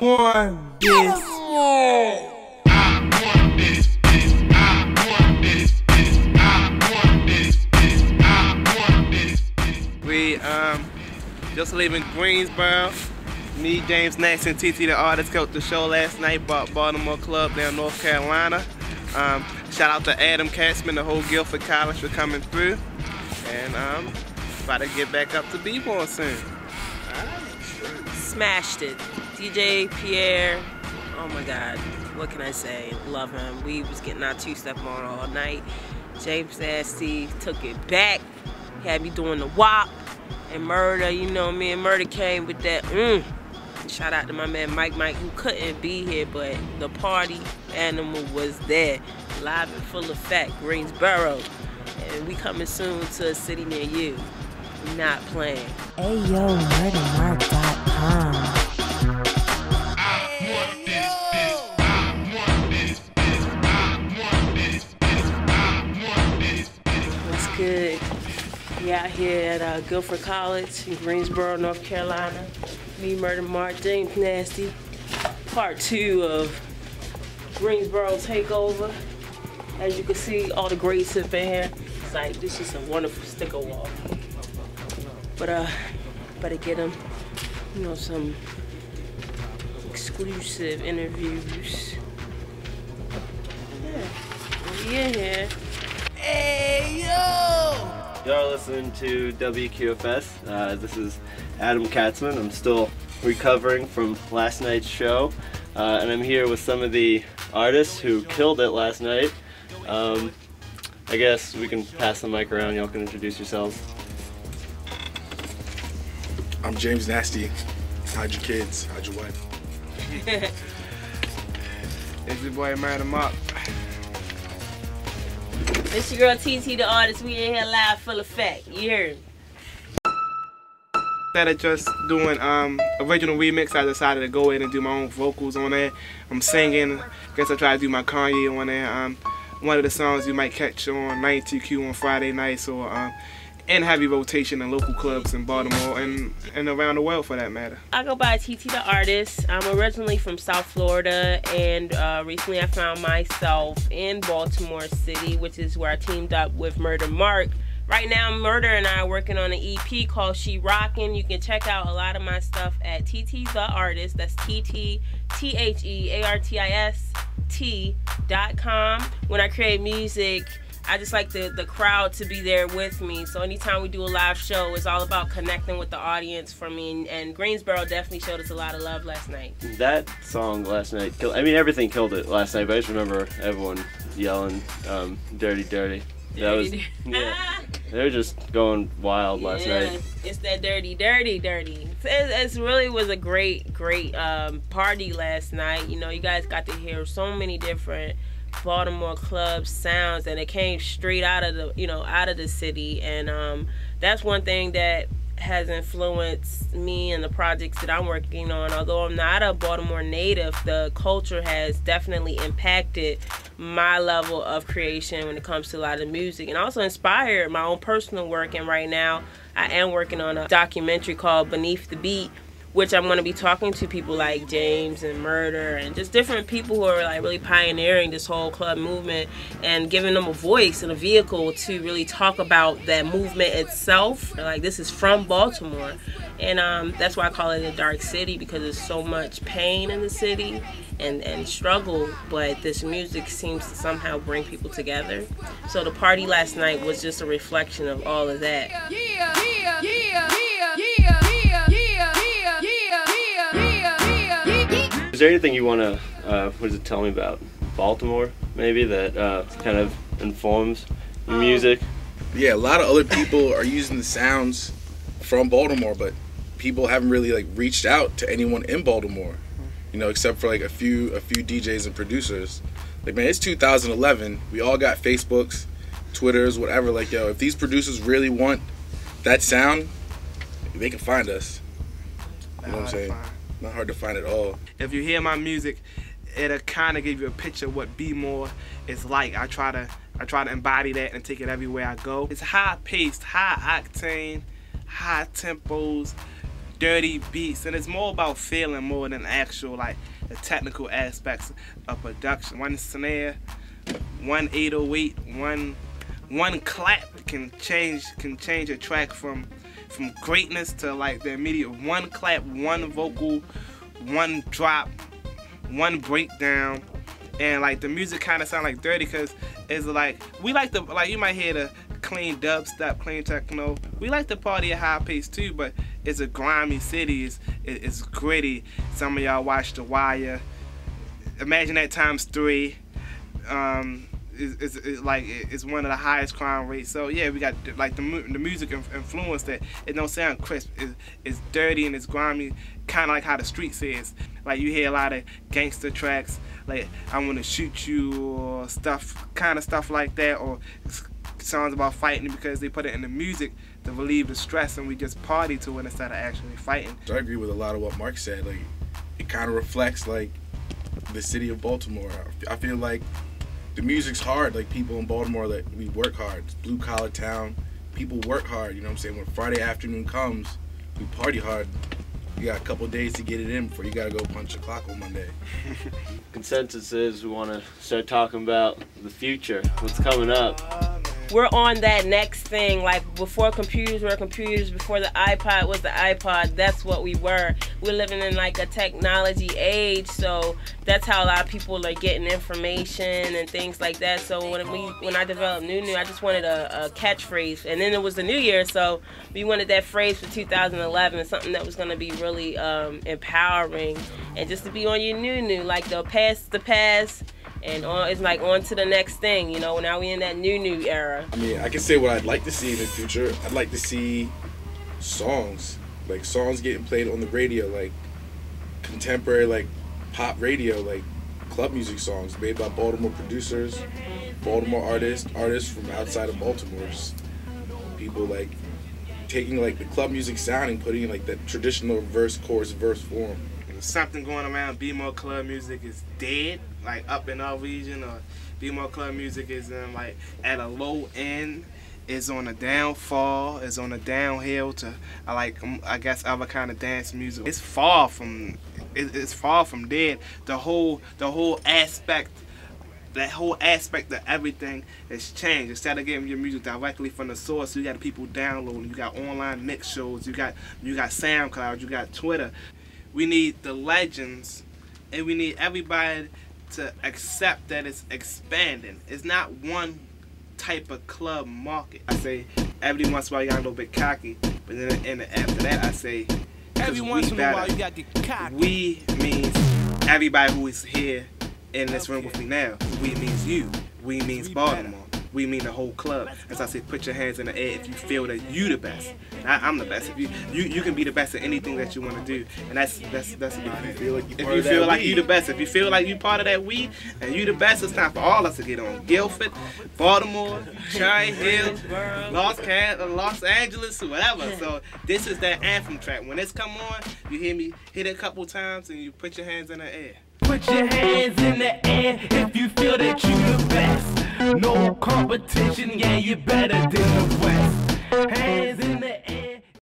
want this. We just leaving Greensboro. Me, James Nasty, and TT the Artist killed the show last night. Baltimore Club down North Carolina. Shout out to Adam Katzman, the whole Guildford College for coming through. And about to get back up to Bmore soon. Smashed it. DJ Pierre, oh my God, what can I say? Love him. We was getting our two-step on all night. James Nasty took it back. Had me doing the WAP and Murder. You know, me and Murder came with that. Shout out to my man Mike, who couldn't be here, but the party animal was there, live in full effect, Greensboro. And we coming soon to a city near you. Not playing. AyoMurderMark.com. What's good? We out here at Guildford College in Greensboro, North Carolina. Me, Murder Mark, James Nasty. Part 2 of Greensboro Takeover. As you can see, all the greats up in here. It's like, this is a wonderful sticker wall. But better get them, you know, some exclusive interviews. Yeah, we in here. Hey, yo! Y'all listening to WQFS. This is Adam Katzman. I'm still recovering from last night's show. And I'm here with some of the artists who killed it last night. I guess we can pass the mic around. Y'all can introduce yourselves. I'm James Nasty. How'd your kids? How'd your wife? It's your boy Murder Mark. It's your girl TT the Artist. We in here live full effect. You heard me. Instead of just doing original remix, I decided to go in and do my own vocals on there. I'm singing. Guess I tried to do my Kanye on there. One of the songs you might catch on 92Q on Friday nights, or in heavy rotation in local clubs in Baltimore and around the world for that matter. I go by TT the Artist. I'm originally from South Florida, and recently I found myself in Baltimore City, which is where I teamed up with Murder Mark. Right now, Murder and I are working on an EP called She Rockin'. You can check out a lot of my stuff at TT the Artist. That's TTTheArtist.com. When I create music, I just like the crowd to be there with me. So anytime we do a live show, it's all about connecting with the audience for me. And Greensboro definitely showed us a lot of love last night. That song last night killed. I mean, everything killed it last night, but I just remember everyone yelling, "Dirty, dirty." That was, yeah. They were just going wild last night. It's that dirty, dirty, dirty. It really was a great party last night. You know, you guys got to hear so many different Baltimore Club sounds, and it came straight out of the, out of the city. And that's one thing that has influenced me and the projects that I'm working on. Although I'm not a Baltimore native, the culture has definitely impacted my level of creation when it comes to a lot of music, and also inspired my own personal work. And right now I am working on a documentary called Beneath the Beat, which I'm going to be talking to people like James and Murder and just different people who are like really pioneering this whole club movement and giving them a voice and a vehicle to really talk about that movement itself. Like, this is from Baltimore, and that's why I call it a dark city, because there's so much pain in the city and struggle, but this music seems to somehow bring people together. So the party last night was just a reflection of all of that. Is there anything you want to, tell me about Baltimore, maybe, that kind of informs music? Yeah, a lot of other people are using the sounds from Baltimore, but people haven't really reached out to anyone in Baltimore, except for a few DJs and producers. Man, it's 2011. We all got Facebooks, Twitters, whatever. Yo, if these producers really want that sound, they can find us. You know what I'm saying? Not hard to find at all. If you hear my music, it'll kind of give you a picture of what Bmore is like. I try to embody that and take it everywhere I go. It's high paced, high octane, high tempos, dirty beats, and it's more about feeling more than actual like the technical aspects of production. One snare, one 808, one clap can change a track from greatness to like the immediate. One clap, one vocal, one drop, one breakdown, and like the music kind of sound like dirty because it's like we like the like you might hear the clean dubstep, clean techno. We like to party at high pace too, but it's a grimy city. It's gritty. Some of y'all watch The Wire. Imagine that times 3. It's one of the highest crime rates. So yeah, we got like the music influence that it don't sound crisp. It's dirty and it's grimy, kind of like how the streets is. Like you hear a lot of gangster tracks, like I Want to Shoot You or kind of stuff like that, or songs about fighting because they put it in the music to relieve the stress, and we just party to it instead of actually fighting. So I agree with a lot of what Mark said. Like it kind of reflects like the city of Baltimore. I feel like the music's hard. Like people in Baltimore, like we work hard. It's blue collar town. People work hard. You know what I'm saying? When Friday afternoon comes, we party hard. You got a couple days to get it in before you gotta go punch the clock on Monday. Consensus is we want to start talking about the future. What's coming up? We're on that next thing. Like before computers were computers, before the iPod was the iPod, that's what we were. We're living in like a technology age, so that's how a lot of people are getting information and things like that. So when I developed New, I just wanted a catchphrase, and then it was the New Year, so we wanted that phrase for 2011, something that was going to be really empowering, and just to be on your new, like the past, and it's like on to the next thing, you know. Now we in that new era. I mean, I can say what I'd like to see in the future. I'd like to see songs getting played on the radio, like contemporary, like pop radio, like club music songs made by Baltimore producers, Baltimore artists from outside of Baltimore. Just people like taking like the club music sound and putting in like that traditional verse, chorus, verse form. Something going around Bmore Club music is dead, like up in our region, or Bmore Club music is like at a low end, is on a downfall, is on a downhill to I guess other kind of dance music. It's far from dead. The whole aspect, that whole aspect of everything has changed. Instead of getting your music directly from the source, you got people downloading, you got online mix shows, you got SoundCloud, you got Twitter. We need the legends, and we need everybody to accept that it's expanding. It's not one type of club market. I say every once in a while you got a little bit cocky, but then after that I say every once in a while you got to get cocky. We means everybody who is here in this room with me now. We means you. We means Baltimore. We mean the whole club. As I say, put your hands in the air if you feel that you the best. I'm the best. If you can be the best at anything that you want to do, and that's a big thing. If you feel like you the best, if you feel like you part of that we, and you the best, it's time for all us to get on. Guildford, Baltimore, Cherry Hill, Los Angeles, whatever. So this is that anthem track. When this come on, you hear me hit it a couple times, and you put your hands in the air. Put your hands in the air if you feel that you the best. No competition, yeah, you're better than the West. Hands in the air.